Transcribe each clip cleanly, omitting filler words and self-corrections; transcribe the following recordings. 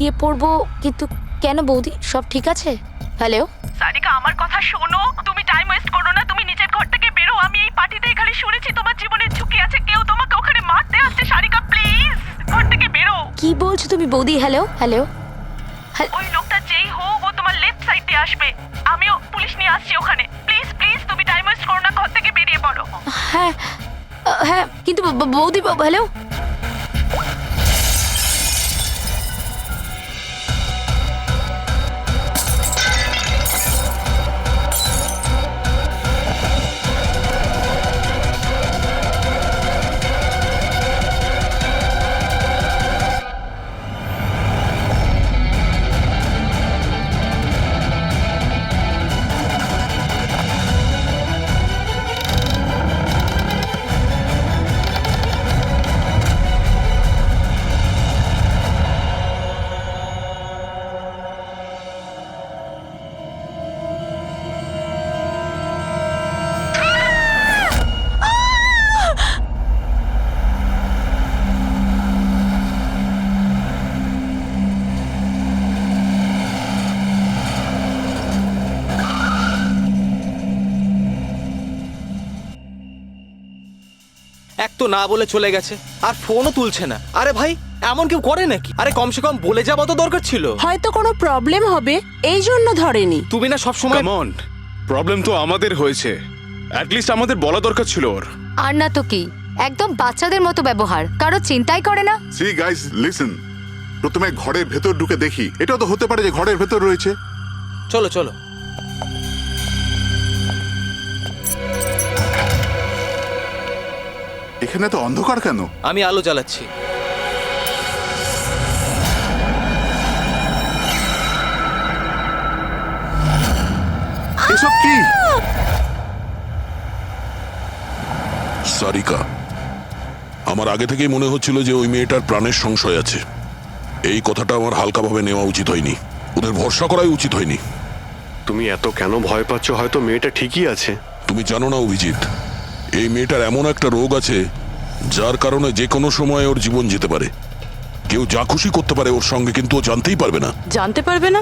বেরিয়ে পড়বো, কিন্তু কেন বৌদি, সব ঠিক আছে? হ্যালো সারিকা, আমার কথা শোনো, তুমি টাইম ওয়েস্ট করো না, তুমি নিজের ঘর থেকে বেরো। আমি এই পার্টিতে এখানে শুনেছি তোমার জীবনের ঝুঁকি আছে, কেউ তোমাকে ওখানে মারতে আসছে। সারিকা প্লিজ ঘর থেকে বেরো। কি বলছো তুমি বৌদি? Hello hello. ওই লোকটা যেই হোক ও তোমার লেফট সাইড দিয়ে আসবে, আমিও পুলিশ নিয়ে আসছি ওখানে। প্লিজ প্লিজ তুমি টাইম ওয়েস্ট করো না, ঘর থেকে বেরিয়ে পড়ো। হ্যাঁ হ্যাঁ, কিন্তু বৌদি, হ্যালো। এক তো না বলে চলে গেছে, আর ফোনও তুলছে না। আরে ভাই, এমন কেউ করে নাকি? আরে কমসে কম বলে যাওয়া তো দরকার ছিল। হয়তো কোনো প্রবলেম হবে এই জন্য ধরেনি। তুমি না সব সময় কাম অন, প্রবলেম তো আমাদের হয়েছে, অ্যাটলিস্ট আমাদের বলা দরকার ছিল ওর। আর না তো কি, একদম বাচ্চাদের মতো ব্যবহার, কারো চিন্তাই করে না। সি গাইস লিসেন, প্রথমে ঘরের ভেতর ঢুকে দেখি। এটাও তো হতে পারে যে ঘরের ভেতর রয়েছে। চলো চলো। এখানে তো অন্ধকার কেন? আমি আলো জ্বালাচ্ছি। এসব কি? সারিকা, আমার আগে থেকেই মনে হচ্ছিল যে ওই মেয়েটার প্রাণের সংশয় আছে। এই কথাটা আমার হালকাভাবে নেওয়া উচিত হয়নি, ওদের ভরসা করাই উচিত হয়নি। তুমি এত কেন ভয় পাচ্ছ? হয়তো মেয়েটা ঠিকই আছে। তুমি জানো না অভিজিৎ, এই মেয়েটার এমন একটা রোগ আছে যার কারণে যে কোনো সময় ওর জীবন যেতে পারে। কেউ যা খুশি করতে পারে ওর সঙ্গে, কিন্তু ও জানতেই পারবে না। জানতে পারবে না?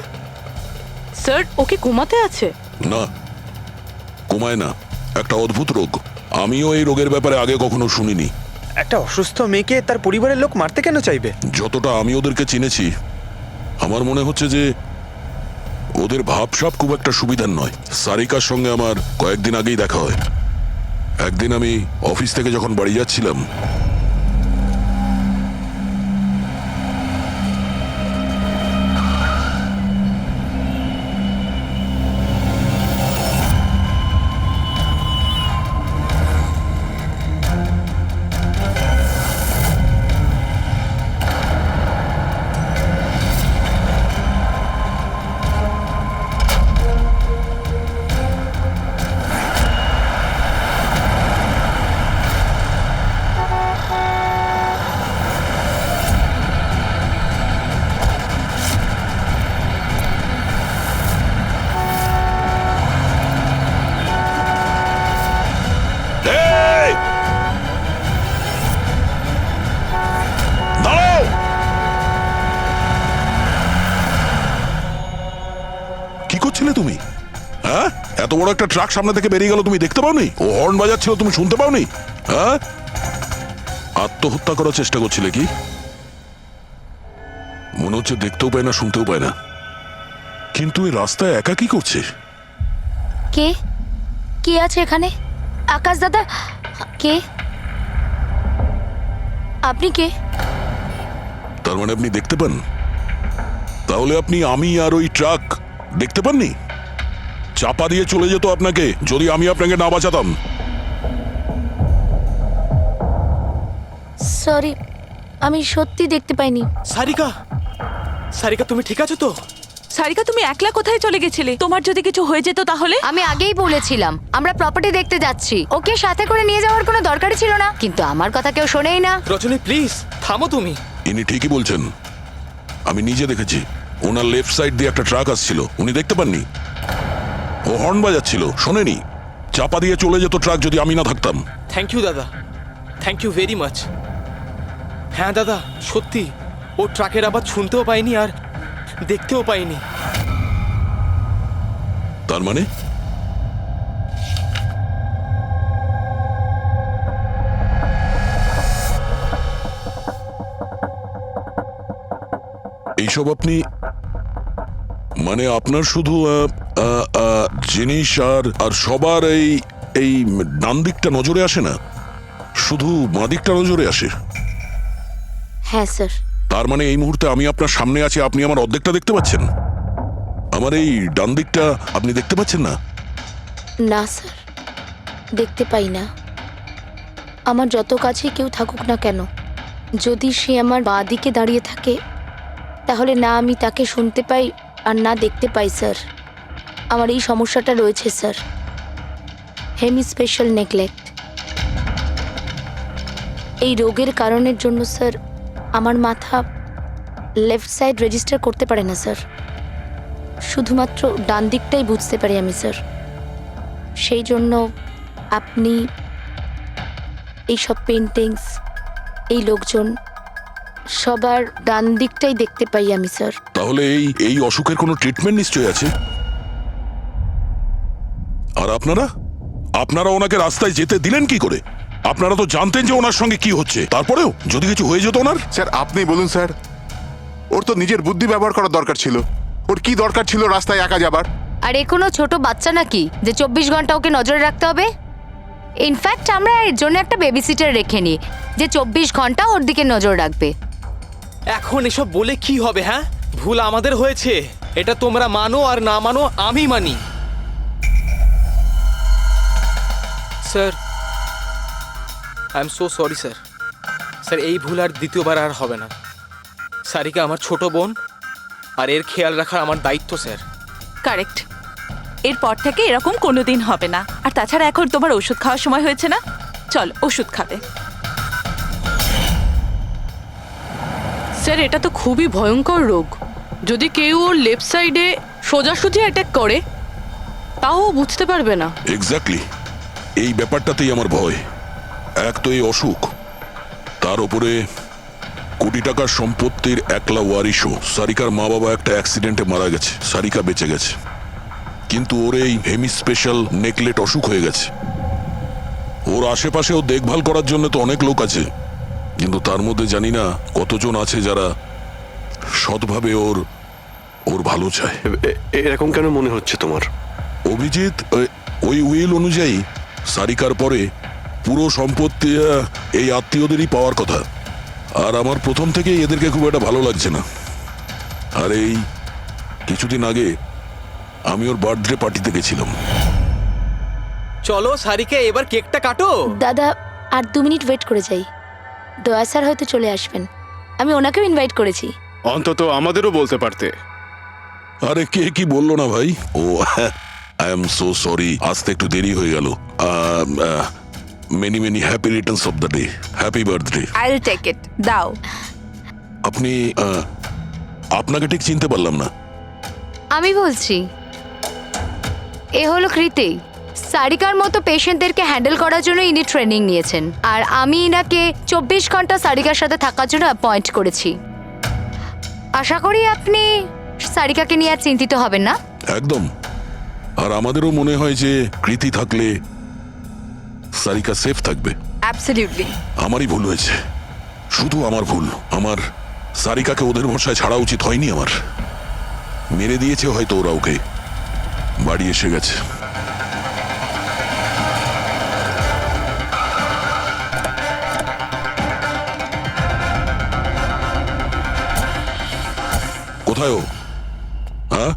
স্যার, ওকে ঘুমাতে আছে? না, কমায় না, একটা অদ্ভুত রোগ। আমিও এই রোগের ব্যাপারে আগে কখনো শুনিনি। একটা অসুস্থ মেয়েকে তার পরিবারের লোক মারতে কেন চাইবে? যতটা আমি ওদেরকে চিনেছি, আমার মনে হচ্ছে যে ওদের ভাবসাব খুব একটা সুবিধার নয়। সারিকার সঙ্গে আমার কয়েকদিন আগেই দেখা হয়। একদিন আমি অফিস থেকে যখন বাড়ি যাচ্ছিলাম, এই! দাঁড়াও! কি করছিলে তুমি? হ্যাঁ, এত বড় একটা ট্রাক সামনে থেকে বেরিয়ে গেল, তুমি দেখতে পাওনি? ও হর্ন বাজাচ্ছিল, তুমি শুনতে পাওনি? হ্যাঁ, আত্মহত্যা করার চেষ্টা করছিলে কি? মনে হচ্ছে দেখতেও পায় না, শুনতেও পায় না। কিন্তু এই রাস্তায় একা কি করছে? কে কে আছে এখানে? আকাশ দাদা? কে আপনি? কে? তার মানে আপনি দেখতে পান? তাহলে আপনি আমি আর ওই ট্রাক দেখতে পাননি? চাপা দিয়ে চলে যেত আপনাকে যদি আমি আপনাকে না বাঁচাতাম। সরি, আমি সত্যি দেখতে পাইনি। সারিকা, সারিকা তুমি ঠিক আছো তো? সারিকা, তুমি একলা কোথায় চলে গেছিলে? তোমার যদি কিছু হয়ে যেত তাহলে? আমি আগেই বলেছিলাম আমরা প্রপার্টি দেখতে যাচ্ছি, ওকে সাথে করে নিয়ে যাওয়ার কোনো দরকারই ছিল না, কিন্তু আমার কথা কেউ শোনেই না। রজনী প্লিজ থামো তুমি। ইনি ঠিকই বলছেন, আমি নিজে দেখেছি। ওনার লেফট সাইড দিয়ে একটা ট্রাক আসছিল, উনি দেখতে পাননি। ও হর্ন বাজাচ্ছিল, শোনেনি। চাপা দিয়ে চলে যেত ট্রাক যদি আমি না থাকতাম। থ্যাংক ইউ দাদা, থ্যাংক ইউ ভেরি মাচ। হ্যাঁ দাদা, সত্যি ও ট্রাকের আবার শুনতেও পায়নি আর দেখতেও পাইনি। তার মানে এইসব আপনি মানে আপনার শুধু জিনিস আর সবার এই এই ডান দিকটা নজরে আসে না, শুধু বাঁ দিকটা নজরে আসে। হ্যাঁ স্যার। তার মানে এই মুহূর্তে আমি আপনার সামনে আছি, আপনি আমার অর্ধেকটা দেখতে পাচ্ছেন, আমার এই ডান দিকটা আপনি দেখতে পাচ্ছেন না? না স্যার, দেখতে পাই না। আমার যত কাছে কেউ থাকুক না কেন, যদি সে আমার বাঁ দিকে দাঁড়িয়ে থাকে তাহলে না আমি তাকে শুনতে পাই আর না দেখতে পাই স্যার। আমার এই সমস্যাটা রয়েছে স্যার, হেমিস্পেশাল নেগলেক্ট। এই রোগের কারণের জন্য স্যার আমার মাথা লেফট সাইড রেজিস্টার করতে পারে না স্যার, শুধুমাত্র ডান দিকটাই বুঝতে পারি আমি স্যার। সেই জন্য আপনি এইসব পেন্টিংস, এই লোকজন সবার ডান দিকটাই দেখতে পাই আমি স্যার। তাহলে এই এই অসুখের কোনো ট্রিটমেন্ট নিশ্চয়ই আছে। আর আপনারা আপনারা ওনাকে রাস্তায় যেতে দিলেন কি করে? আপনারা তো জানতেন যে ওনার সঙ্গে কি হচ্ছে, তারপরেও যদি কিছু হয়ে যেত ওনার। স্যার আপনি বলুন স্যার, ওর তো নিজের বুদ্ধি ব্যবহার করার দরকার ছিল। ওর কি দরকার ছিল রাস্তায় একা যাবার? আর এ কোনো ছোট বাচ্চা নাকি যে 24 ঘন্টা ওকে নজরে রাখতে হবে? ইনফ্যাক্ট আমরা এর জন্য একটা বেবি সিটার রেখে নিই যে 24 ঘন্টা ওর দিকে নজর রাখবে। এখন এসব বলে কি হবে? হ্যাঁ, ভুল আমাদের হয়েছে, এটা তোমরা মানো আর না মানো আমি মানি। Sir, I am so sorry sir. Sir এই ভুল আর দ্বিতীয়বার আর হবে না। সারিকা আমার ছোট বোন, আর এর খেয়াল রাখার আমার দায়িত্ব স্যার। কারেক্ট। এরপর থেকে এরকম কোনোদিন হবে না। আর তাছাড়া এখন তোমার ওষুধ খাওয়ার সময় হয়েছে না, চল ওষুধ খাবে। স্যার এটা তো খুবই ভয়ঙ্কর রোগ। যদি কেউ ওর লেফট সাইডে সোজাসুজি অ্যাটাক করে তাও ও বুঝতে পারবে না। এক্স্যাক্টলি, এই ব্যাপারটাতেই আমার ভয়। এক তো এই অসুখ, তার উপরে কোটি টাকার সম্পত্তির একলা ওয়ারিশও। সারিকার মা বাবা একটা অ্যাক্সিডেন্টে মারা গেছে, সারিকা বেঁচে গেছে, কিন্তু ওর এই হেমিস্পেশাল নেকলেট অসুখ হয়ে গেছে। ওর আশেপাশেও দেখভাল করার জন্য তো অনেক লোক আছে, কিন্তু তার মধ্যে জানি না কতজন আছে যারা সৎভাবে ওর ওর ভালো চায়। এরকম কেন মনে হচ্ছে তোমার? অভিজিৎ, ওই উইল অনুযায়ী সারিকার পরে পুরো সম্পত্তি এই আত্মীয়দেরই পাওয়ার কথা, আর আমার প্রথম থেকেই এদেরকে খুব একটা ভালো লাগছে না। আর এই কিছুদিন আগে আমি ওর বার্থডে পার্টিতে গেছিলাম। চলো সারিকা, এবার কেকটা কাটো। দাদা আর 2 মিনিট ওয়েট করে যাই, দয়া স্যার হয়তো চলে আসবেন। আমি ওনাকেও ইনভাইট করেছি। অন্তত আমাদেরও বলতে পারতে। আরে কে কি বললো না ভাই? Oh I am so sorry, আসতে একটু দেরি হয়ে গেল। Many many happy returns of the day, happy birthday. I will take it, দাও। আপনি আপনাকে ঠিক চিনতে পারলাম না। আমি বলছি, এ হলো কৃতি। সারিকার মতো পেশেন্টদেরকে হ্যান্ডেল করার জন্য ইনি ট্রেনিং নিয়েছেন, আর আমি ইনাকে 24 ঘন্টা সারিকার সাথে থাকার জন্য অ্যাপয়েন্ট করেছি। আশা করি আপনি সারিকাকে নিয়ে আর চিন্তিত হবেন না। একদম। আর আমাদেরও মনে হয় যে কৃতি থাকলে সারিকা সেফ থাকবে। অ্যাবসলিউটলি। আমারই ভুল হয়েছে, শুধু আমার ভুল। আমার সারিকাকে ওদের ভরসায় ছাড়া উচিত হয়নি। আমার মেরে দিয়েছে হয়তো ওরা ওকে, বাড়ি এসে গেছে। কোথায় ও? হ্যাঁ,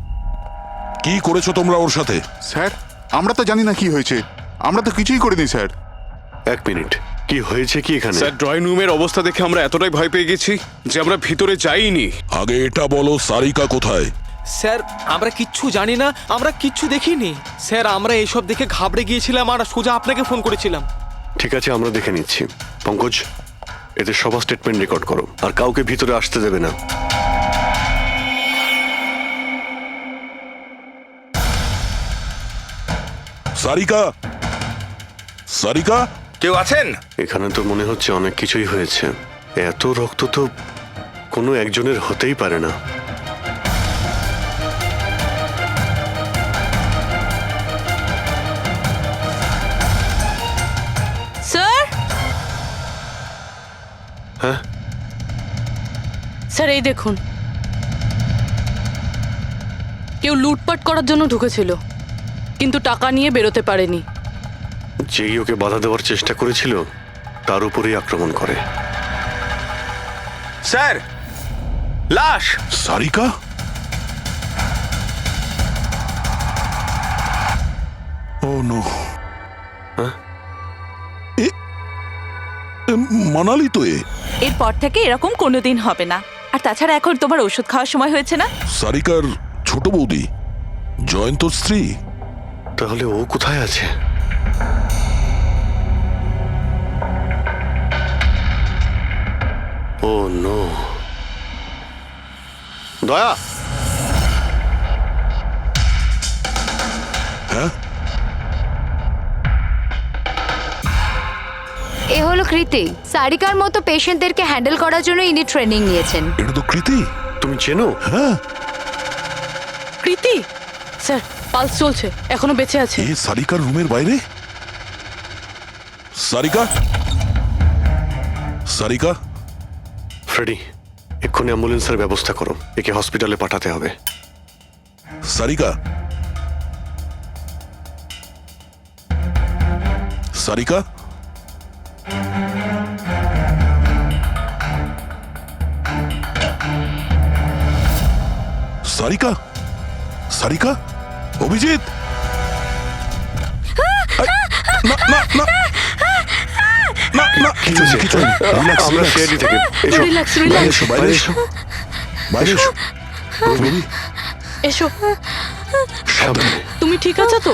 কি করেছো তোমরা ওর সাথে? স্যার আমরা তো জানি না কি হয়েছে, আমরা তো কিছুই করিনি স্যার। এক মিনিট, কি হয়েছে কি এখানে? স্যার ড্রয়িং রুমের অবস্থা দেখে আমরা এতটাই ভয় পেয়ে গেছি যে আমরা ভিতরে যাইনি। আগে এটা বলো, সারিকা কোথায়? স্যার আমরা কিচ্ছু জানি না, আমরা কিচ্ছু দেখিনি স্যার। আমরা এইসব দেখে ঘাবড়ে গিয়েছিলাম আর সোজা আপনাকে ফোন করেছিলাম। ঠিক আছে, আমরা দেখে নিচ্ছি। পঙ্কজ, এদের সবার স্টেটমেন্ট রেকর্ড করো, আর কাউকে ভিতরে আসতে দেবে না। সারিকা, সারিকা, কেউ আছেন এখানে? তো মনে হচ্ছে অনেক কিছুই হয়েছে। এত রক্ত তো কোনো একজনের হতেই পারে না। এই দেখুন, কেউ লুটপাট করার জন্য ঢুকেছিল, কিন্তু টাকা নিয়ে বেরোতে পারেনি। যেই ওকে বাধা দেওয়ার চেষ্টা করেছিল তার উপরেই আক্রমণ করে। স্যার, লাশ! সারিকা? ও নো। মানালি তো এরপর থেকে এরকম কোনোদিন হবে না। আর তাছাড়া এখন তোমার ওষুধ খাওয়ার সময় হয়েছে না? সারিকার ছোট বৌদি, জয়ন্তর স্ত্রী। তাহলে ও কোথায় আছে? ও নো। দয়া, হ্যাঁ, এ হলো কৃতি। সারিকার মতো পেশেন্টদেরকে হ্যান্ডেল করার জন্য ইনি ট্রেনিং নিয়েছেন। এটা তো কৃতি। তুমি চেনো? হ্যাঁ, কৃতি স্যার, পালস চলছে, এখনো বেঁচে আছে। এ সারিকার রুমের বাইরে? সারিকা? সারিকা? ফ্রেডি, এক্ষুনি অ্যাম্বুলেন্সের ব্যবস্থা করো, একে হসপিটালে পাঠাতে হবে। সারিকা? সারিকা? সারিকা? সারিকা? অভিজিৎ? এই, না না না না না, কিছু নেই, কিছু নেই। Relax, আমরা relax. সিআইডি থেকে। এসো, রিল্যাক্স, বাইরে রিল্যাক্স, এসো, বাইরে এসো, বাইরে এসো। রবি, এসো। সাবধানে। তুমি ঠিক আছো তো?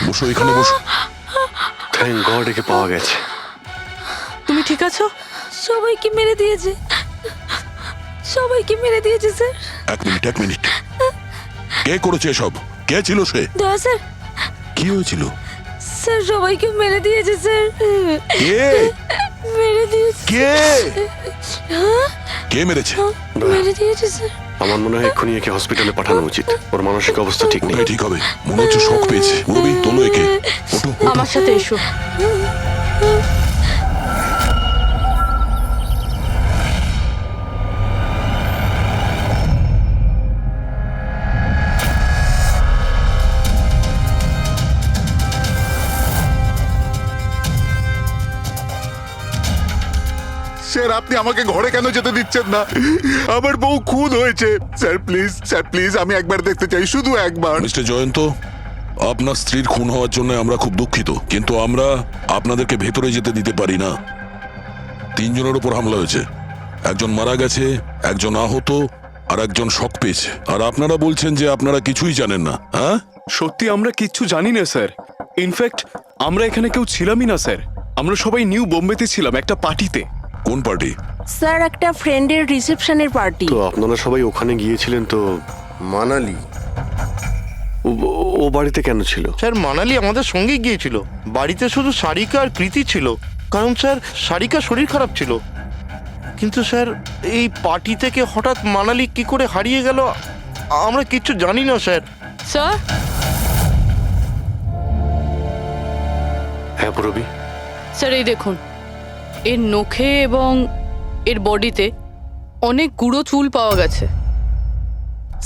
বসো, এখানে বসো। থ্যাংক গড একে পাওয়া গেছে। তুমি ঠিক আছো? সবাইকে মেরে দিয়েছে, সবাইকে মেরে দিয়েছে স্যার। এক মিনিট, এক মিনিট। কে করেছে এসব? কে ছিল সে? দয়া স্যার, কি হয়েছিল? স্যার সবাইকে মেরে দিয়েছে স্যার, কে? মেরে দিয়েছে, কে? কে মেরেছে? মেরে দিয়েছে স্যার। আমার মনে হয় এক্ষুনি একে হসপিটালে পাঠানো উচিত, ওর মানসিক অবস্থা ঠিক নেই। ওটাই ঠিক হবে, মনে হচ্ছে শক পেয়েছে। রবি, তোলো একে। ওঠো, ওঠো। আমার সাথে এসো। স্যার, আপনি আমাকে ঘরে কেন যেতে দিচ্ছেন না? আমার বউ খুন হয়েছে। স্যার প্লিজ, স্যার প্লিজ, আমি একবার দেখতে চাই, শুধু একবার। মিস্টার জয়ন্ত, আপনার স্ত্রীর খুন হওয়ার জন্য আমরা খুব দুঃখিত, কিন্তু আমরা আপনাদেরকে ভেতরে যেতে দিতে পারি না। 3 জনের উপর হামলা হয়েছে, একজন মারা গেছে, একজন আহত, আর একজন শক পেয়েছে। আর আপনারা বলছেন যে আপনারা কিছুই জানেন না। হ্যাঁ, সত্যি আমরা কিচ্ছু জানি না স্যার। ইনফ্যাক্ট আমরা এখানে কেউ ছিলামই না স্যার। আমরা সবাই নিউ বোম্বেতে ছিলাম একটা পার্টিতে। কোন পার্টি? স্যার একটা ফ্রেন্ডের রিসেপশনের পার্টি। তো আপনারা সবাই ওখানে গিয়েছিলেন তো? মানালি। ও বাড়িতে কেন ছিল? স্যার মানালি আমাদের সঙ্গে গিয়েছিল, বাড়িতে শুধু সারিকা আর কৃতি ছিল, কারণ স্যার সারিকা শরীর খারাপ ছিল। কিন্তু স্যার এই পার্টি থেকে হঠাৎ মানালি কি করে হারিয়ে গেল আমরা কিচ্ছু জানি না স্যার। স্যার, হ্যাঁ রবি। স্যার এই দেখুন, এর নখে এবং এর বডিতে অনেক গুঁড়ো চুল পাওয়া গেছে।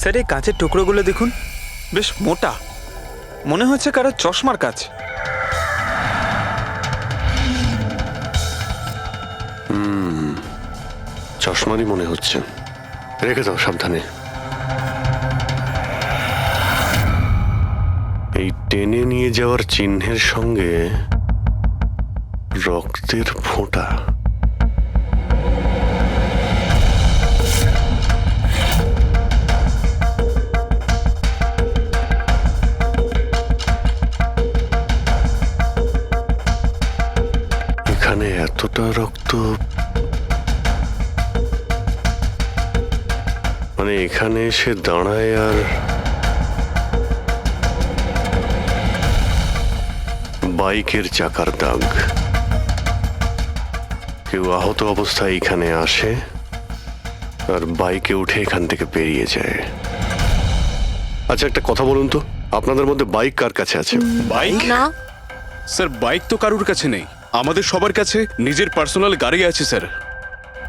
স্যার, এই কাঁচের টুকরোগুলো দেখুন, বেশ মোটা, মনে হচ্ছে কারো চশমার কাজ। চশমারই মনে হচ্ছে। রেখে দাও সাবধানে। এই টেনে নিয়ে যাওয়ার চিহ্নের সঙ্গে রক্তের ফোঁটা। এখানে এতটা রক্ত, মানে এখানে এসে দাঁড়ায় আর বাইকের চাকার দাগ। কেউ আহত অবস্থায় এখানে আসে আর বাইকে উঠে এখান থেকে বেরিয়ে যায়। আচ্ছা একটা কথা বলুন তো, আপনাদের মধ্যে বাইক কার কাছে আছে? বাইক? না স্যার বাইক তো কারুর কাছে নেই, আমাদের সবার কাছে নিজের পার্সোনাল গাড়ি আছে স্যার।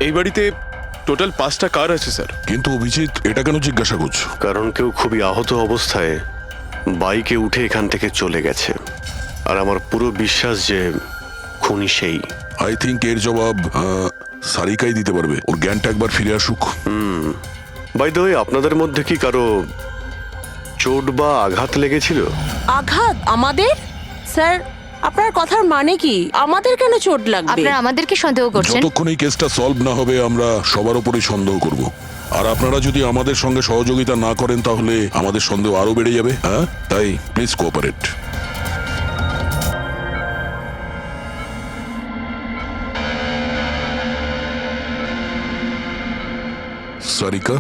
এই বাড়িতে টোটাল 5টা কার আছে স্যার। কিন্তু অভিজিৎ, এটা কেন জিজ্ঞাসা করছো? কারণ কেউ খুবই আহত অবস্থায় বাইকে উঠে এখান থেকে চলে গেছে, আর আমার পুরো বিশ্বাস যে খুনি সেই। আই থিঙ্ক এর জবাব সারিকাই দিতে পারবে। ওর জ্ঞানটা একবার ফিরে আসুক। বাই দ্য ওয়ে, আপনাদের মধ্যে কি কারো চোট বা আঘাত লেগেছিল? আঘাত আমাদের? স্যার, আপনার কথার মানে কি? আমাদের কেন চোট লাগবে? আপনারা আমাদেরকে সন্দেহ করছেন? যতক্ষণ এই কেসটা সলভ না হবে আমরা সবার উপরেই সন্দেহ করব। আর আপনারা যদি আমাদের সঙ্গে সহযোগিতা না করেন তাহলে আমাদের সন্দেহ আরো বেড়ে যাবে। হ্যাঁ, তাই প্লিজ কোঅপারেট। সারিকা,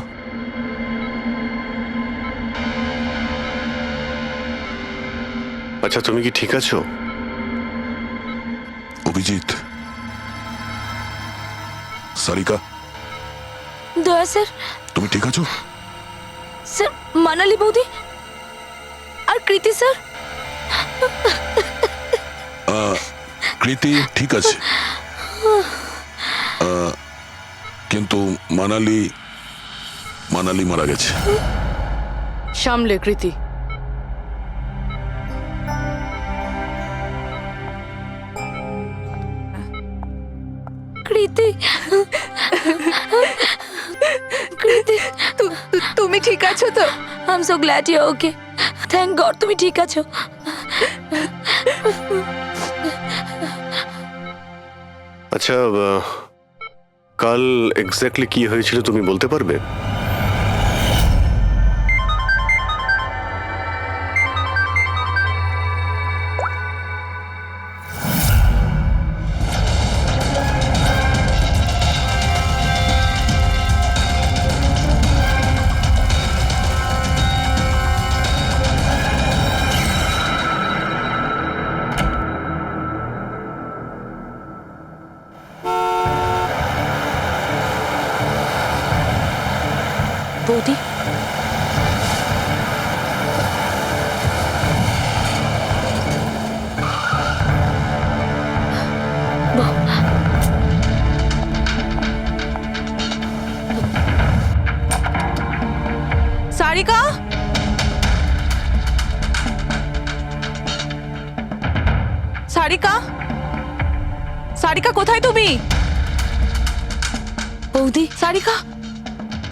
আচ্ছা, তুমি কি ঠিক আছো? অভিজিৎ, সারিকা, দয়া স্যার। তুমি ঠিক আছো? স্যার, মানালি বৌদি আর কৃতি স্যার। কৃতি ঠিক আছে, কিন্তু মানালি মারা গেছে। সামলে কৃতি। কৃতি, কৃতি, তুমি ঠিক আছো তো? I am so glad you okay. Thank God তুমি ঠিক আছো। আচ্ছা, কাল এক্স্যাক্টলি কি হয়েছিল তুমি বলতে পারবে? বৌদি, সারিকা, সারিকা, সারিকা কোথায় তুমি? বৌদি, সারিকা,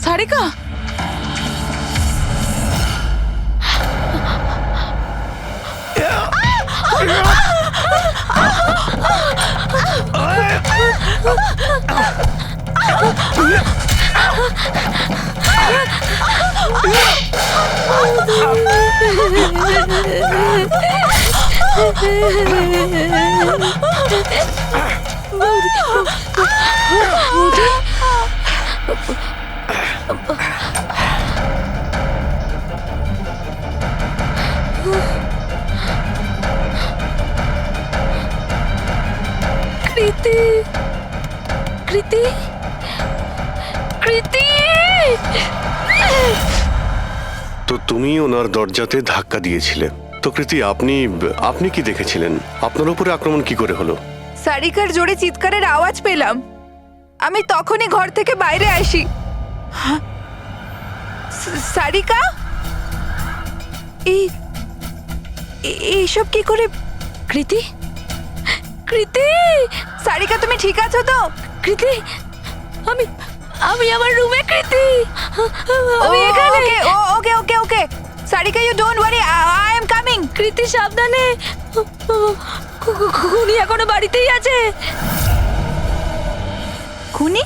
সারিকা, কৃতি, কৃতি, কৃতি। তো তুমি ওনার দরজাতে ধাক্কা দিয়েছিলে। তো কৃতি, আপনি কি দেখেছিলেন? আপনার উপরে আক্রমণ কি করে হলো? সারিকার জোরে চিৎকারের আওয়াজ পেলাম, আমি তখনই ঘর থেকে বাইরে আসি। সারিকা, এইসব কি করে? কৃতি, কৃতি, সারিকা তুমি ঠিক আছো তো? কৃতি, আমি আমি আমার রুমে। কৃতি, আমি এখানে। Okay okay okay Sarika, you don't worry, I am coming. Kriti সাবধানে, খুনি এখনো বাড়িতেই আছে। খুনি?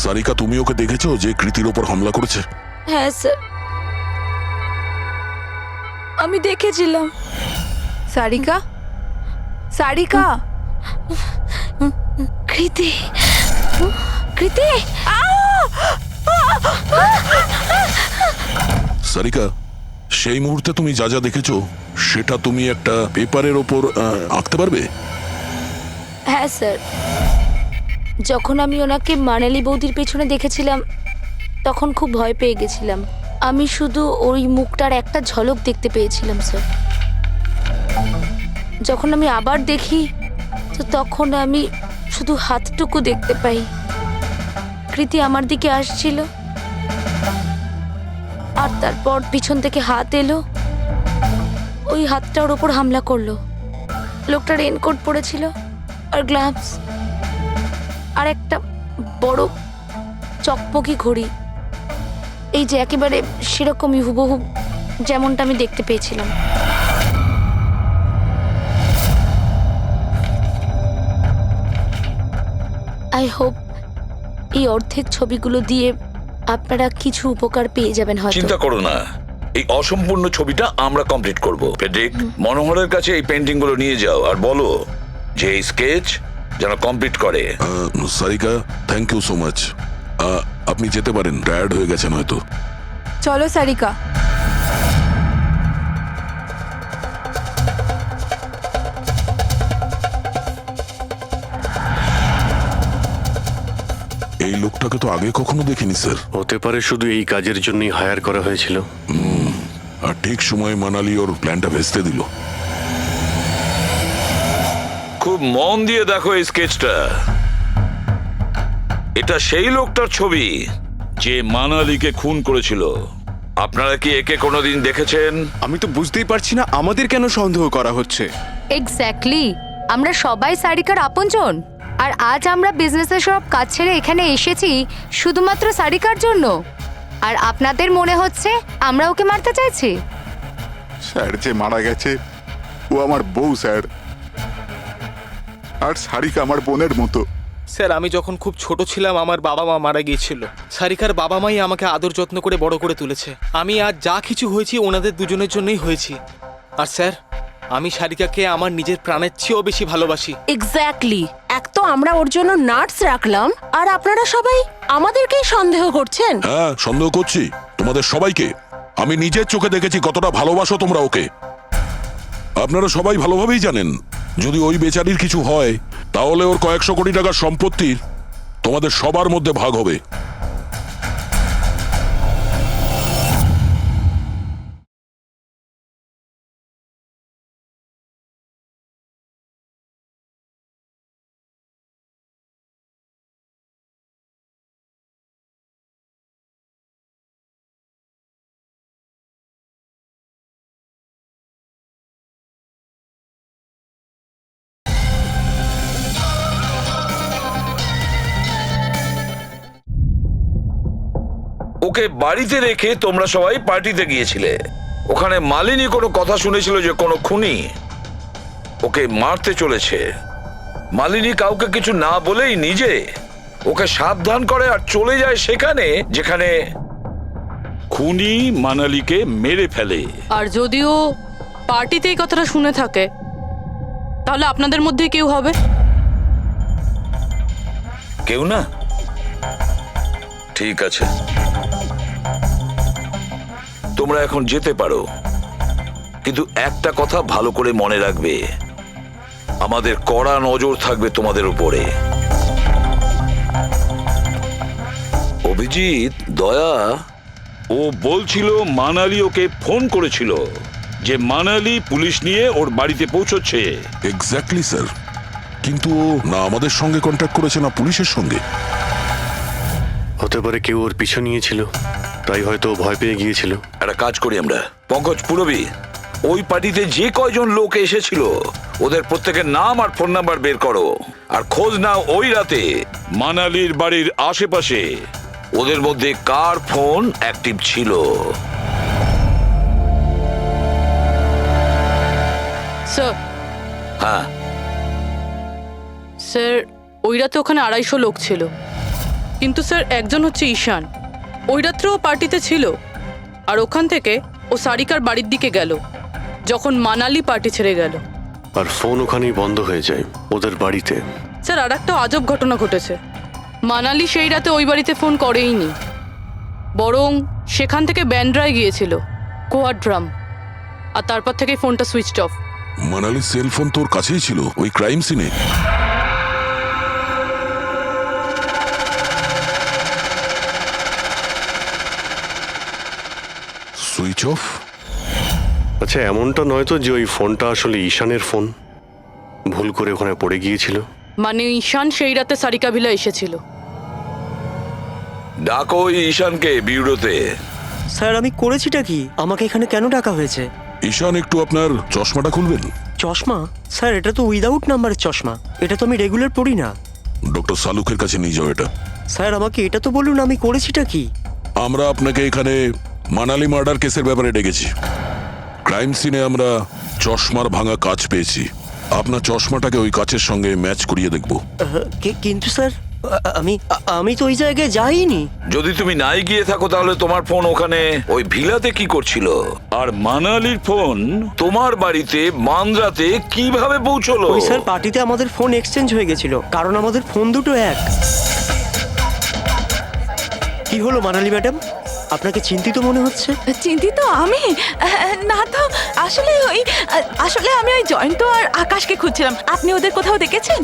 সারিকা, তুমি ওকে দেখেছো যে কৃতির ওপর হামলা করেছে? হ্যাঁ স্যার, আমি দেখেছিলাম। সারিকা, সারিকা, কৃতি, কৃতি। সারিকা, সেই মুহূর্তে তুমি যা যা দেখেছো সেটা তুমি একটা পেপারের ওপর আঁকতে পারবে? হ্যাঁ স্যার, যখন আমি ওনাকে মানালি বৌদির পেছনে দেখেছিলাম তখন খুব ভয় পেয়ে গেছিলাম। আমি শুধু ওই মুখটার একটা ঝলক দেখতে পেয়েছিলাম স্যার। যখন আমি আবার দেখি তো তখন আমি শুধু হাতটুকু দেখতে পাই। কৃতি আমার দিকে আসছিল আর তারপর পিছন থেকে হাত এলো, ওই হাতটা ওর ওপর হামলা করলো। লোকটা রেনকোট পরেছিল আর গ্লাভস আর একটা বড় চকমকি ঘড়ি, এই যে একেবারে সেরকমই হুবহু যেমনটা আমি দেখতে পেয়েছিলাম। আই হোপ এই অর্ধেক ছবিগুলো দিয়ে আপনারা কিছু উপকার পেয়ে যাবেন হয়তো। চিন্তা করো না, এই অসম্পূর্ণ ছবিটা আমরা কমপ্লিট করব। ফেডরিক, মনোহরের কাছে এই পেন্টিং গুলো নিয়ে যাও আর বলো যে এই স্কেচ যেন কমপ্লিট করে। Sarika, thank you so much. আপনি যেতে পারেন, টায়ার্ড হয়ে গেছেন হয়তো। চলো সারিকা। এই লোকটাকে তো আগে কখনো দেখিনি স্যার। হতে পারে শুধু এই কাজের জন্যই হায়ার করা হয়েছিল। আর ঠিক সময়ে মানালি ওর প্ল্যানটা ভেস্তে দিল। খুব মন দিয়ে দেখো এই স্কেচটা। এটা সেই লোকটার ছবি যে মানালিকে খুন করেছিল। আপনারা কি একে কোনোদিন দেখেছেন? আমি তো বুঝতেই পারছি না আমাদের কেন সন্দেহ করা হচ্ছে। এক্স্যাক্টলি, আমরা সবাই সারিকার আপনজন, আর আজ আমরা বিজনেসের সব কাজ ছেড়ে এখানে এসেছি শুধুমাত্র সারিকার জন্য। আর আপনাদের মনে হচ্ছে আমরা ওকে মারতে চাইছি? স্যার যে মারা গেছে ও আমার বউ স্যার, আর সারিকা আমার বোনের মতো। স্যার আমি যখন খুব ছোট ছিলাম আমার বাবা মা মারা গিয়েছিল। সারিকার বাবা মাই আমাকে আদর যত্ন করে বড় করে তুলেছে। আমি আজ যা কিছু হয়েছি ওনাদের দুজনের জন্যই হয়েছি। আর স্যার আমি সারিকাকে আমার নিজের প্রাণের চেয়েও বেশি ভালোবাসি। এক্স্যাক্টলি, এক তো আমরা ওর জন্য নার্স রাখলাম আর আপনারা সবাই আমাদেরকেই সন্দেহ করছেন। হ্যাঁ, সন্দেহ করছি তোমাদের সবাইকে। আমি নিজের চোখে দেখেছি কতটা ভালোবাসো তোমরা ওকে। আপনারা সবাই ভালোভাবেই জানেন যদি ওই বেচারির কিছু হয় তাহলে ওর কয়েকশো কোটি টাকার সম্পত্তির তোমাদের সবার মধ্যে ভাগ হবে। ওকে বাড়িতে রেখে তোমরা সবাই পার্টিতে গিয়েছিলে। ওখানে মালিনী কোনো কথা শুনেছিল যে কোনো খুনি ওকে মারতে চলেছে। মালিনী কাউকে কিছু না বলেই নিজে ওকে সাবধান করে আর চলে যায় সেখানে যেখানে খুনি মানালিকে মেরে ফেলে। আর যদিও পার্টিতে এই কথাটা শুনে থাকে তাহলে আপনাদের মধ্যে কেউ হবে? কেউ না? ঠিক আছে, তোমরা এখন যেতে পারো, কিন্তু একটা কথা ভালো করে মনে রাখবে, আমাদের কড়া নজর থাকবে তোমাদের উপরে। অভিজিৎ, দয়া, ও বলছিল মানালি ওকে ফোন করেছিল যে মানালি পুলিশ নিয়ে ওর বাড়িতে পৌঁছচ্ছে। এক্স্যাক্টলি স্যার, কিন্তু ও না আমাদের সঙ্গে কন্ট্যাক্ট করেছে না পুলিশের সঙ্গে। হতে পারে কেউ ওর পিছু নিয়েছিল, তাই হয়তো ভয় পেয়ে গিয়েছিল। একটা কাজ করি আমরা, পঙ্কজ, পুরবী, ওই পার্টিতে যে কয়জন লোক এসেছিল ওদের প্রত্যেকের নাম আর ফোন নাম্বার বের করো আর খোঁজ নাও ওই রাতে মানালির বাড়ির আশেপাশে ওদের মধ্যে কার ফোন অ্যাক্টিভ ছিল। স্যার। হ্যাঁ স্যার, ওই রাতে ওখানে 250 লোক ছিল, কিন্তু স্যার একজন হচ্ছে ঈশান। ওই রাত্রেও পার্টিতে ছিল, আর ওখান থেকে ও সারিকার বাড়ির দিকে গেল যখন মানালি পার্টি ছেড়ে গেল। আর ফোন ওখানেই বন্ধ হয়ে যায় ওদের বাড়িতে। স্যার আর একটা আজব ঘটনা ঘটেছে। মানালি সেই রাতে ওই বাড়িতে ফোন করেইনি, বরং সেখান থেকে ব্যান্ড্রায় গিয়েছিল, কোয়াড্রাম, আর তারপর থেকে ফোনটা সুইচ অফ। মানালির সেল ফোন তোর কাছেই ছিল ওই ক্রাইম সিনে? Switch off? আচ্ছা, এমনটা নয় তো যে ওই ফোনটা আসলে ঈশানের ফোন, ভুল করে ওখানে পড়ে গিয়েছিল? মানে ঈশান সেই রাতে সারিকা ভিলা এসেছিল। ডাকো ওই ঈশানকে বিউরোতে। স্যার আমি করেছিটা কি? আমাকে এখানে কেন ডাকা হয়েছে? ঈশান, একটু আপনার চশমাটা খুলবেন? চশমা? স্যার এটা তো উইদাউট নাম্বারের চশমা, এটা তো আমি রেগুলার পড়ি না। ডক্টর সালুকের কাছে নিয়ে যাও এটা। স্যার আমাকে এটা তো বলুন আমি করেছিটা কি? আমরা আপনাকে এখানে মানালি মার্ডার কেসের ব্যাপারে ডেকেছি। ক্রাইম সিনে আমরা চশমার ভাঙা কাঁচ পেয়েছি। আপনার চশমাটাকে ওই কাচের সঙ্গে ম্যাচ করিয়ে দেখব। কিন্তু স্যার আমি তো ওই জায়গায় যাইনি। যদি তুমি নাই গিয়ে থাকো তাহলে তোমার ফোন ওখানে ওই ভিলাতে কি করছিল? আর মানালির ফোন তোমার বাড়িতে মান্দ্রাতে কিভাবে পৌঁছলো? ওই স্যার পার্টিতে আমাদের ফোন এক্সচেঞ্জ হয়ে গেছিল, কারণ আমাদের ফোন দুটো এক। কি হলো মানালি ম্যাডাম, আপনাকে চিন্তিত মনে হচ্ছে? চিন্তিত আমি? না তো, আসলে আমি ওই জয়ন্ত আর আকাশকে খুঁজছিলাম। আপনি ওদের কোথাও দেখেছেন?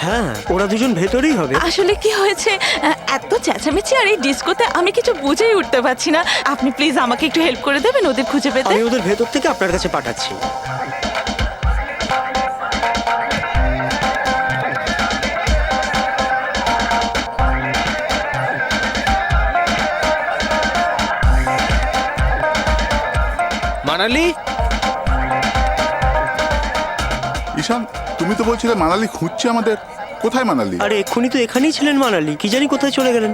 হ্যাঁ, ওরা দুজন ভেতরেই হবে। আসলে কি হয়েছে, এত চেঁচামেচি আর এই ডিস্কোতে আমি কিছু বুঝেই উঠতে পারছি না। আপনি প্লিজ আমাকে একটু হেল্প করে দেবেন ওদের খুঁজে পেতে? আমি ওদের ভেতর থেকে আপনার কাছে পাঠাচ্ছি। মানালি, ঈশান, তুমি তো বলছিলে মানালি খুঁজছে আমাদের। কোথায় মানালি? আরে এক্ষুনি তো এখানেই ছিলেন মানালি, কি জানি কোথায় চলে গেলেন।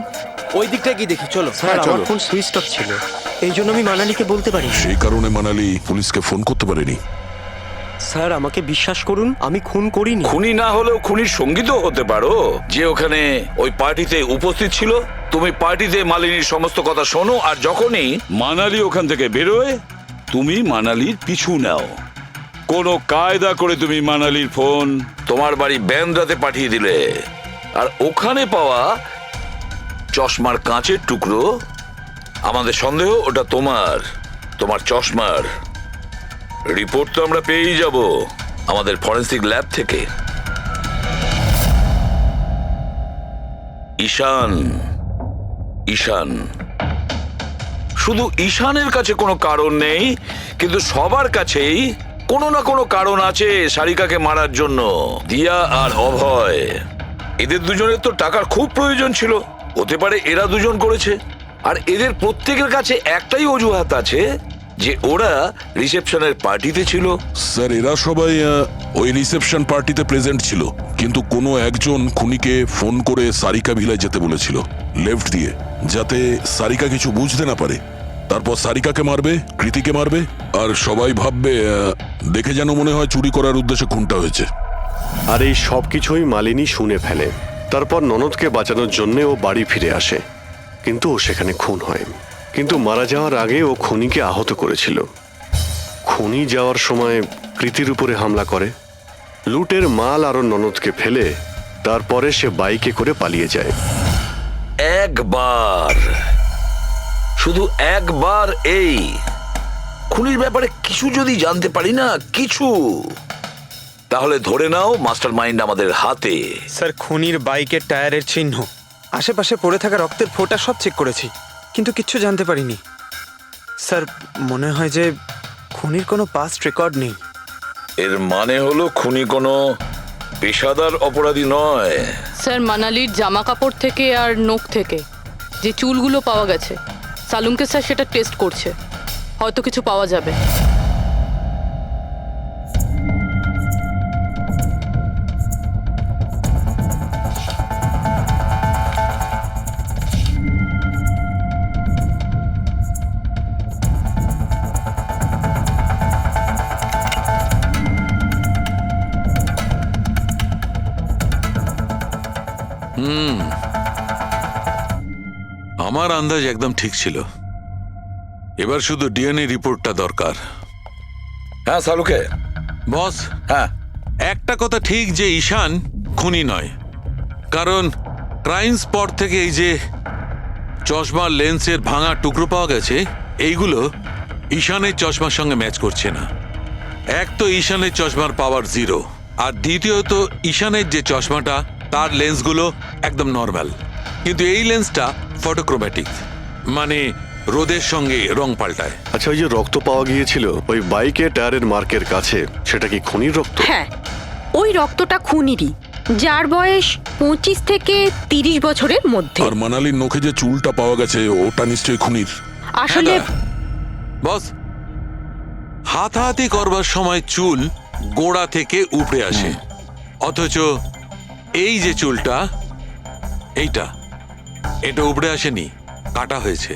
ওই দিকটা কি দেখি, চলো। স্যার আমার ফোন সুইচ অফ ছিল, এই জন্য আমি মানালিকে বলতে পারি। সেই কারণে মানালি পুলিশকে ফোন করতে পারেনি। স্যার আমাকে বিশ্বাস করুন, আমি খুন করিনি। খুনি না হলেও খুনির সঙ্গী তো হতে পারো, যে ওখানে ওই পার্টিতে উপস্থিত ছিল। তুমি পার্টিতে মালিনীর সমস্ত কথা শোনো, আর যখনই মানালি ওখান থেকে বেরোয় তুমি মানালির পিছু নাও। কোনো কায়দা করে তুমি মানালির ফোন তোমার বাড়ি ব্যান্দ্রাতে পাঠিয়ে দিলে, আর ওখানে পাওয়া চশমার কাঁচের টুকরো, আমাদের সন্দেহ ওটা তোমার চশমার রিপোর্ট তো আমরা পেয়েই যাব আমাদের ফরেন্সিক ল্যাব থেকে। ঈশান শুধু ঈশানের কাছে কোনো কারণ নেই, কিন্তু সবার কাছেই কোনো না কোনো কারণ আছে সারিকাকে মারার জন্য। দিয়া আর অভয়, এদের দুজনের তো টাকার খুব প্রয়োজন ছিল। হতে পারে এরা দুজন করেছে, আর এদের প্রত্যেকের কাছে একটাই অজুহাত আছে যে ওরা রিসেপশনের পার্টিতে ছিল। স্যার এরা সবাই ওই রিসেপশন পার্টিতে প্রেজেন্ট ছিল, কিন্তু কোনো একজন খুনিকে ফোন করে সারিকা ভিলায় যেতে বলেছিল লেফট দিয়ে, যাতে সারিকা কিছু বুঝতে না পারে। তারপর সারিকাকে মারবে, কৃতিকে মারবে, আর সবাই ভাববে দেখে যেন মনে হয় চুরি করার উদ্দেশ্যে খুনটা হয়েছে। আর এই সব কিছুই মালিনী শুনে ফেলে। তারপর ননদকে বাঁচানোর জন্য ও বাড়ি ফিরে আসে, কিন্তু ও সেখানে খুন হয়। কিন্তু মারা যাওয়ার আগে ও খুনিকে আহত করেছিল। খুনি যাওয়ার সময় কৃতির উপরে হামলা করে, লুটের মাল আর ননদকে ফেলে তারপরে সে বাইকে করে পালিয়ে যায়। শুধু একবার এই খুনির ব্যাপারে কিছু যদি জানতে পারি না, কিছু, তাহলে ধরে নাও মাস্টার মাইন্ড আমাদের হাতে। স্যার খুনির বাইকের টায়ারের চিহ্ন, আশেপাশে পড়ে থাকা রক্তের ফোঁটা সব চেক করেছি, কিন্তু কিচ্ছু জানতে পারিনি। স্যার মনে হয় যে খুনির কোনো পাস্ট রেকর্ড নেই। এর মানে হলো খুনি কোনো পেশাদার অপরাধী নয়। স্যার মানালির জামা কাপড় থেকে আর নখ থেকে যে চুলগুলো পাওয়া গেছে, সালুমকে স্যার সেটা টেস্ট করছে, হয়তো কিছু পাওয়া যাবে। আমার আন্দাজ একদম ঠিক ছিল, এবার শুধু ডিএনএ রিপোর্টটা দরকার। হ্যাঁ সালুকে বস, হ্যাঁ একটা কথা ঠিক যে ঈশান খুনি নয়, কারণ ক্রাইম স্পট থেকে এই যে চশমার লেন্সের ভাঙা টুকরো পাওয়া গেছে, এইগুলো ঈশানের চশমার সঙ্গে ম্যাচ করছে না। এক তো ঈশানের চশমার পাওয়ার 0, আর দ্বিতীয়ত ঈশানের যে চশমাটা তার লেন্সগুলো একদম নর্মাল, কিন্তু এই লেন্সটা ফটোক্রোম্যাটিক, মানে রোদের সঙ্গে রং পাল্টায়। আচ্ছা, ওই যে রক্ত পাওয়া গিয়েছিল ওই বাইকে টায়ারের মার্কের কাছে, সেটা কি খুনির রক্ত? হ্যাঁ, ওই রক্তটা খুনিরই। যার বয়স 25 থেকে 30 বছরের মধ্যে। আর মানালির নখে যে চুলটা পাওয়া গেছে ওটা নিশ্চয়ই খুনির। আসলে বস, হাতাহাতি করবার সময় চুল গোড়া থেকে উপড়ে আসে, অথচ এই যে চুলটা, এটা উপড়ে আসেনি, কাটা হয়েছে।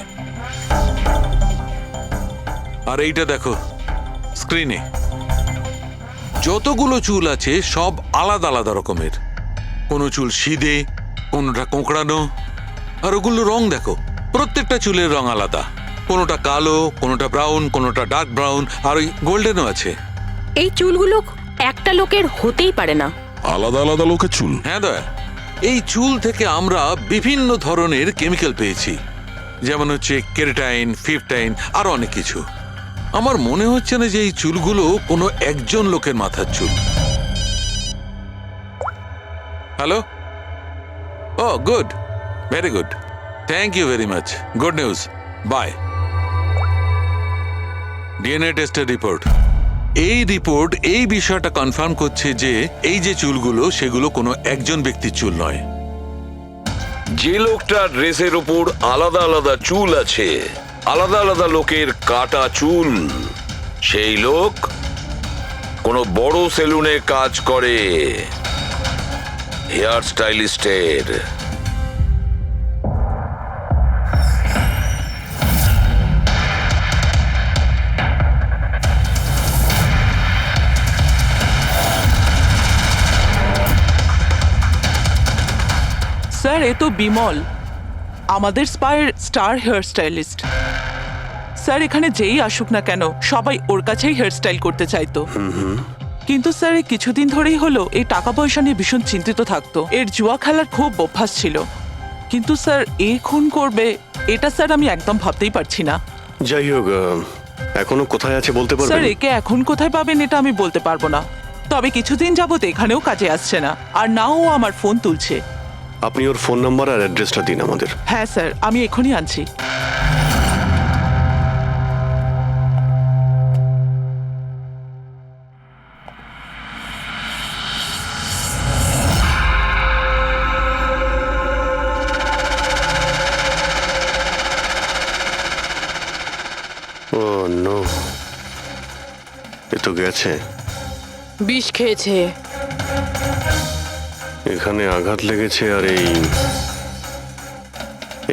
আর এইটা দেখো স্ক্রিনে, যতগুলো চুল আছে সব আলাদা আলাদা রকমের। কোনো চুল সিধে, কোনোটা কোঁকড়ানো, আর ওগুলো রং দেখো, প্রত্যেকটা চুলের রং আলাদা। কোনোটা কালো, কোনোটা ব্রাউন, কোনোটা ডার্ক ব্রাউন, আর ওই গোল্ডেনও আছে। এই চুলগুলো একটা লোকের হতেই পারে না। আলাদা আলাদা লোকের চুল? হ্যাঁ দয়া, এই চুল থেকে আমরা বিভিন্ন ধরনের কেমিক্যাল পেয়েছি, যেমন হচ্ছে কেরাটিন, ফিফটাইন, আরো অনেক কিছু। আমার মনে হচ্ছে না যে এই চুলগুলো কোনো একজন লোকের মাথার চুল। Hello, oh good, very good, thank you very much, good news, bye. DNA টেস্টের রিপোর্ট, এই রিপোর্ট এই বিষয়টা কনফার্ম করছে যে এই যে চুলগুলো সেগুলো কোনো একজন ব্যক্তির চুল নয়। যে লোকটার ড্রেসের উপর আলাদা আলাদা চুল আছে, আলাদা আলাদা লোকের কাটা চুল, সেই লোক কোনো বড় সেলুনে কাজ করে, হেয়ার স্টাইলিস্টের। স্যার, এ তো বিমল, আমাদের স্পায়ের স্টার হেয়ার স্টাইলিস্ট। স্যার, এখানে যেই আসুক না কেন সবাই ওর কাছেই হেয়ার স্টাইল করতে চাইতো। কিন্তু স্যার, এই কিছুদিন ধরেই হলো এই টাকা পয়সা নিয়ে ভীষণ চিন্তিত থাকতো। এর জুয়া খেলার খুব অভ্যাস ছিল। কিন্তু স্যার, এ খুন করবে এটা স্যার আমি একদম ভাবতেই পারছি না। যাই হোক, এখনো কোথায় আছে বলতে স্যার, পারবেন? একে এখন কোথায় পাবেন এটা আমি বলতে পারবো না, তবে কিছুদিন যাবত এখানেও কাজে আসছে না, আর না ও আমার ফোন তুলছে। আপনি ওর ফোন নাম্বার আর অ্যাড্রেসটা দিন আমাদের। হ্যাঁ স্যার, আমি এখনই আনছি। ও নো, এ তো গেছে। বিষ খেয়েছে। এখানে আঘাত লেগেছে, আর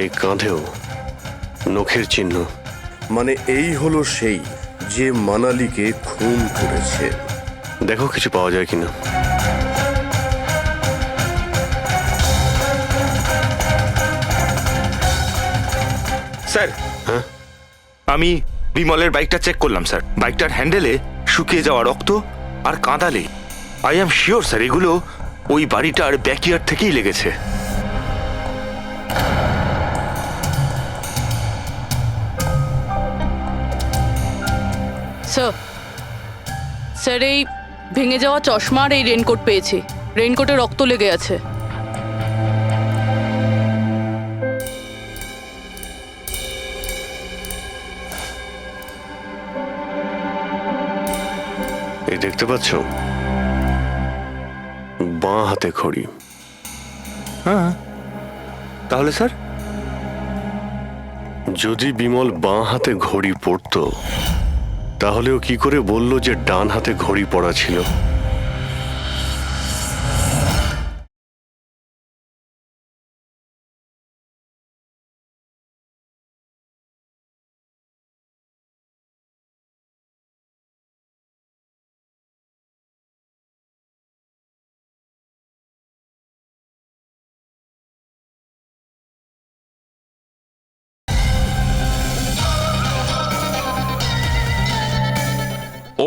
এই কাঁধেও নখের চিহ্ন। মানে এই হলো সেই যে মানালিকে খুন করেছে। দেখো কিছু পাওয়া যায় কিনা। স্যার, হ্যাঁ, আমি বিমলের বাইকটা চেক করলাম স্যার। বাইকটার হ্যান্ডেলে শুকিয়ে যাওয়া রক্ত আর কাঁদালে আই এম শিওর স্যার এগুলো ওই বাড়িটার ব্যাকইয়ার্ড থেকেই লেগেছে। স্যার, এই ভেঙে যাওয়া চশমা আর এই রেনকোট পেয়েছি। রেনকোটে রক্ত লেগে আছে। এই দেখতে পাচ্ছ, বাঁ হাতে ঘড়ি। হ্যাঁ, তাহলে স্যার যদি বিমল বাঁ হাতে ঘড়ি পরতো তাহলে ও কি করে বলল যে ডান হাতে ঘড়ি পরা ছিল?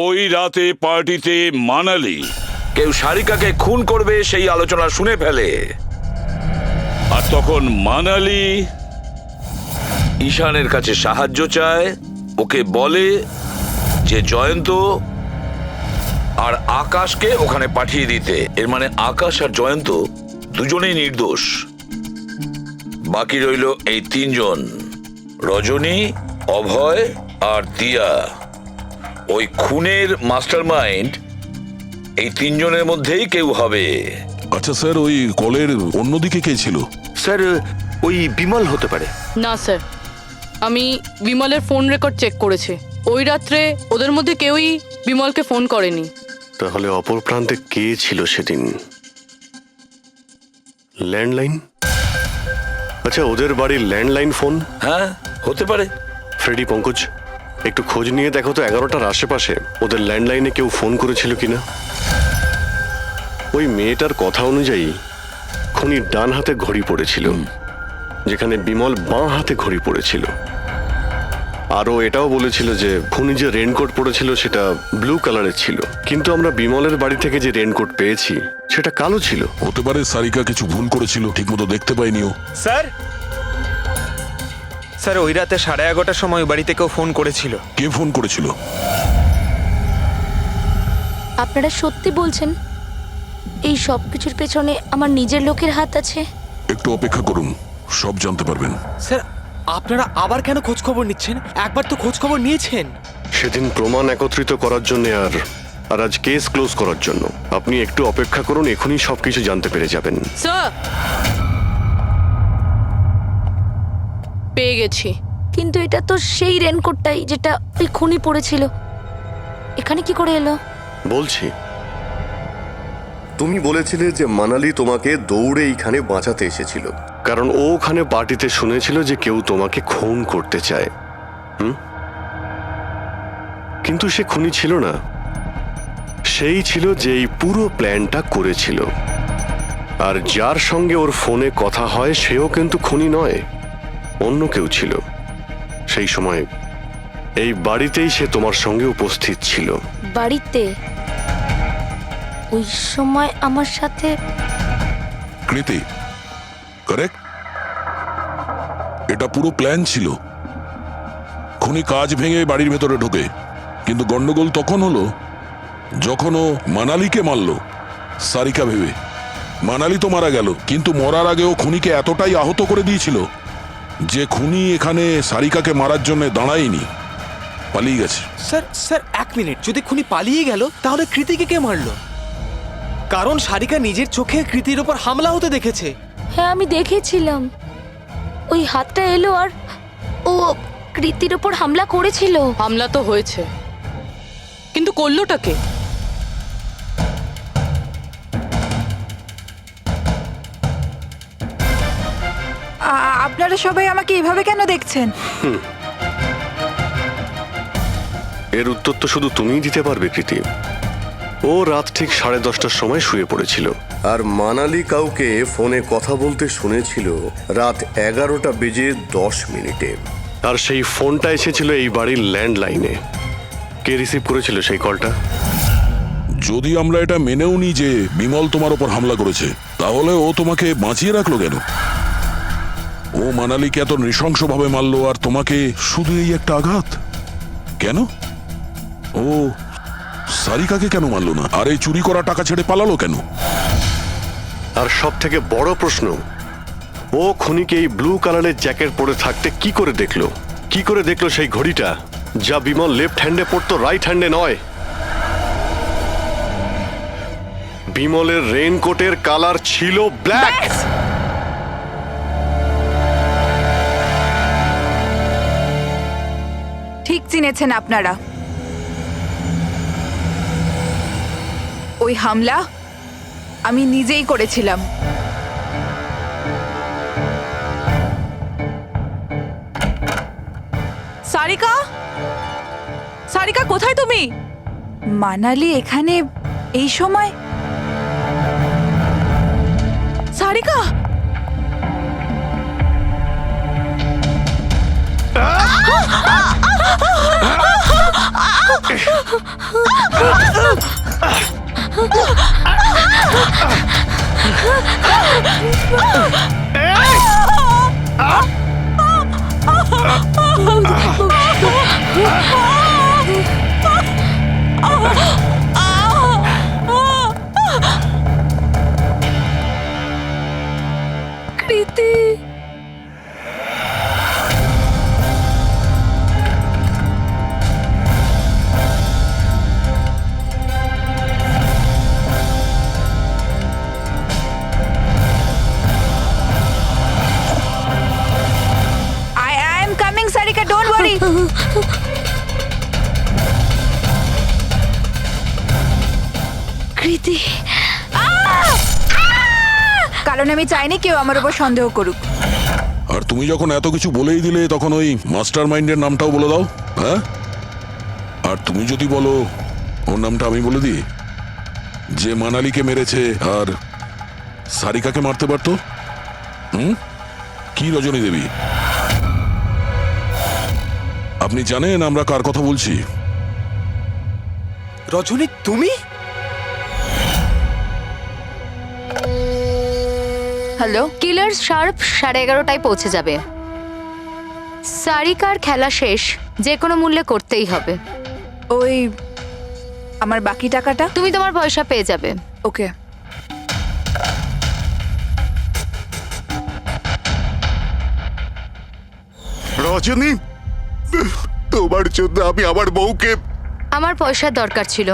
ওই রাতে পার্টিতে মানালি কেউ সারিকাকে খুন করবে সেই আলোচনা শুনে ফেলে, আর তখন মানালি ঈশানের কাছে সাহায্য চায়। ওকে বলে যে জয়ন্ত আর আকাশকে ওখানে পাঠিয়ে দিতে। এর মানে আকাশ আর জয়ন্ত দুজনেই নির্দোষ। বাকি রইল এই তিনজন, রজনী, অভয় আর দিয়া। ওই খুনের মাস্টারমাইন্ড এই তিনজনের মধ্যেই কেউ হবে। আচ্ছা স্যার, ওই কলের অন্যদিকে কে ছিল? স্যার ওই বিমল হতে পারে। না স্যার, আমি বিমলের ফোন রেকর্ড চেক করেছি। ওই রাত্রে ওদের মধ্যে কেউই বিমলকে ফোন করেনি। তাহলে অপর প্রান্তে কে ছিল সেদিন? ল্যান্ডলাইন? আচ্ছা, ওদের বাড়ির ল্যান্ডলাইন ফোন? হ্যাঁ, হতে পারে। ফ্রেডি, পঙ্কজ, একটু খোঁজ নিয়ে দেখো তো 11টার আশেপাশে ওদের ল্যান্ডলাইনে কেউ ফোন করেছিল কিনা। ওই মেয়েটার কথা অনুযায়ী খুনি ডান হাতে ঘড়ি পড়েছিল, যেখানে বিমল বাঁ হাতে ঘড়ি পড়েছিল। আরও এটাও বলেছিল যে খুনি যে রেনকোট পরেছিল সেটা ব্লু কালারের ছিল, কিন্তু আমরা বিমলের বাড়ি থেকে যে রেনকোট পেয়েছি সেটা কালো ছিল। হতে পারে সারিকা কিছু ভুল করেছিল, ঠিকমতো দেখতে পাইনিও। স্যার, স্যার ওই রাতে 11:30টার সময় ওই বাড়িতে কেউ ফোন করেছিল। কে ফোন করেছিল? আপনারা সত্যি বলছেন এই সব কিছুর পেছনে আমার নিজের লোকের হাত আছে? একটু অপেক্ষা করুন, সব জানতে পারবেন। স্যার, আপনারা আবার কেন খোঁজ খবর নিচ্ছেন? একবার তো খোঁজ খবর নিয়েছেন। সেদিন প্রমাণ একত্রিত করার জন্য আর আজ কেস ক্লোজ করার জন্য। আপনি একটু অপেক্ষা করুন, এখনই সবকিছু জানতে পেরে যাবেন। স্যার, পেয়ে গেছি। কিন্তু এটা তো সেই রেনকোটটাই যেটা ওই খুনি পড়েছিল। এখানে কি করে এলো? বলছি, তুমি বলেছিলে যে মানালি তোমাকে দৌড়ে এইখানে বাঁচাতে এসেছিল। কারণ ও ওখানে পার্টিতে শুনেছিল যে কেউ তোমাকে খুন করতে চায়। কিন্তু সে খুনি ছিল না, সেই ছিল যে এই পুরো প্ল্যানটা করেছিল। আর যার সঙ্গে ওর ফোনে কথা হয় সেও কিন্তু খুনি নয়, অন্য কেউ ছিল। সেই সময় এই বাড়িতেই সে তোমার সঙ্গে উপস্থিত ছিল। বাড়িতে? ওই সময় আমার সাথে কৃতি, কারেক্ট? এটা পুরো প্ল্যান ছিল। খুনি কাজ ভেঙে বাড়ির ভেতরে ঢোকে, কিন্তু গন্ডগোল তখন হলো যখন ও মানালিকে মারল সারিকা ভেবে। মানালি তো মারা গেল, কিন্তু মরার আগেও খুনিকে এতটাই আহত করে দিয়েছিল যে খুনি এখানে সারিকাকে মারার জন্য দাঁড়ায়নি, পালিয়ে গেছে। স্যার, স্যার এক মিনিট, যদি খুনি পালিয়ে গেল তাহলে কৃতিকে কে মারলো? কারণ সারিকা নিজের চোখে কৃতির উপর হামলা হতে দেখেছে। হ্যাঁ, আমি দেখেছিলাম। ওই হাতটা এলো আর ও কৃতির উপর হামলা করেছিল। হামলা তো হয়েছে, কিন্তু করলোটা কে? আপনারা সবাই আমাকে এভাবে কেন দেখছেন? এর উত্তর তো শুধু তুমিই দিতে পারবে কৃতি। ও রাত ঠিক 10:30টার সময় শুয়ে পড়েছিল। আর মানালি কাউকে ফোনে কথা বলতে শুনেছিল রাত 11:10 আর সেই ফোনটা এসেছিল এই বাড়ির ল্যান্ডলাইনে। কে রিসিভ করেছিল সেই কলটা? যদি আমরা এটা মেনেও নিই যে বিমল তোমার ওপর হামলা করেছে, তাহলে ও তোমাকে বাঁচিয়ে রাখলো কেন? ও মানালিকে এত নৃশংসভাবে মারলো, আর তোমাকে শুধু এই একটা আঘাত কেন? ও সারিকাকে কেন মারলো না? আর এই চুরি করা টাকা ছেড়ে পালালো কেন? আর সব থেকে বড় প্রশ্ন, ও খুনিকে এই ব্লু কালারের জ্যাকেট পরে থাকতে কি করে দেখলো? কি করে দেখলো সেই ঘড়িটা যা বিমল লেফট হ্যান্ডে পড়তো, রাইট হ্যান্ডে নয়? বিমলের রেইনকোটের কালার ছিল ব্ল্যাক। ঠিক চিনেছেন আপনারা। ওই হামলা আমি নিজেই করেছিলাম। সারিকা, সারিকা কোথায় তুমি? মানালি এখানে এই সময়? সারিকা, কৃতি, কৃতি, কারণ আমি চাইনি কেউ আমার উপর সন্দেহ করুক। আর তুমি যখন এত কিছু বলেই দিলে তখন ওই মাস্টার মাইন্ডের নামটাও বলে দাও। হ্যাঁ, আর তুমি যদি বলো ওর নামটা আমি বলে দিই, যে মানালিকে মেরেছে আর সারিকাকে মারতে পারতো। কি রজনী দেবী, আপনি জানেন আমরা কার কথা বলছি? রজনী, তুমি? হ্যালো, কিলার শার্প 11:30টায় পৌঁছে যাবে। সারিকার খেলা শেষ, যে কোনো মূল্যে করতেই হবে। ওই আমার বাকি টাকাটা? তুমি তোমার পয়সা পেয়ে যাবে। ওকে। রজনী, তোমার জন্য আমি আমার বউকে... আমার পয়সার দরকার ছিল।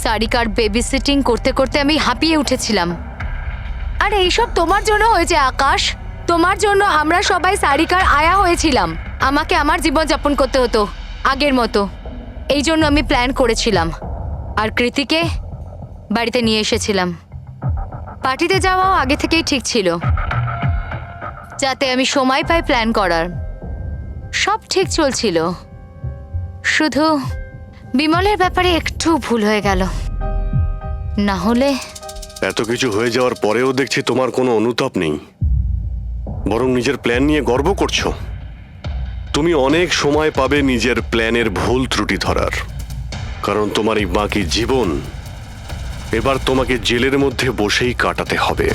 সারিকার বেবি সিটিং করতে করতে আমি হাঁপিয়ে উঠেছিলাম। আর এইসব তোমার জন্য হয়েছে আকাশ। তোমার জন্য আমরা সবাই সারিকার আয়া হয়েছিলাম। আমাকে আমার জীবন যাপন করতে হতো আগের মতো। এই জন্য আমি প্ল্যান করেছিলাম আর কৃতিকে বাড়িতে নিয়ে এসেছিলাম। পার্টিতে যাওয়াও আগে থেকেই ঠিক ছিল, যাতে আমি সময় পাই প্ল্যান করার। সব ঠিক চলছিল, শুধু বিমলের ব্যাপারে একটু ভুল হয়ে গেল। না হলে... এত কিছু হয়ে যাওয়ার পরেও দেখছি তোমার কোনো অনুতাপ নেই, বরং নিজের প্ল্যান নিয়ে গর্ব করছো। তুমি অনেক সময় পাবে নিজের প্ল্যানের ভুল ত্রুটি ধরার, কারণ তোমার এই বাকি জীবন এবার তোমাকে জেলের মধ্যে বসেই কাটাতে হবে।